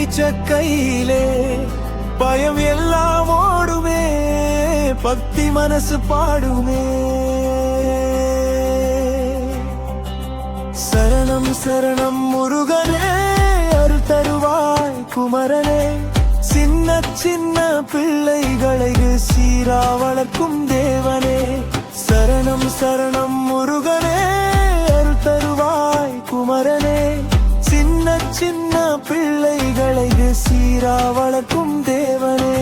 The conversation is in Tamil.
பிடிச்ச கையிலே பயம் எல்லாம் ஓடுமே, பக்தி மனசு பாடுமே. சரணம் சரணம் முருகனே, அருள் தருவாய் குமரனே. சின்ன சின்ன பிள்ளைகளை சீரா வளர்க்கும் தேவனே. சரணம் சரணம் முருகனே, அருள் தருவாய் குமரனே. சின்ன சின்ன பிள்ளைகளை சீரா வளர்க்கும் தேவனே.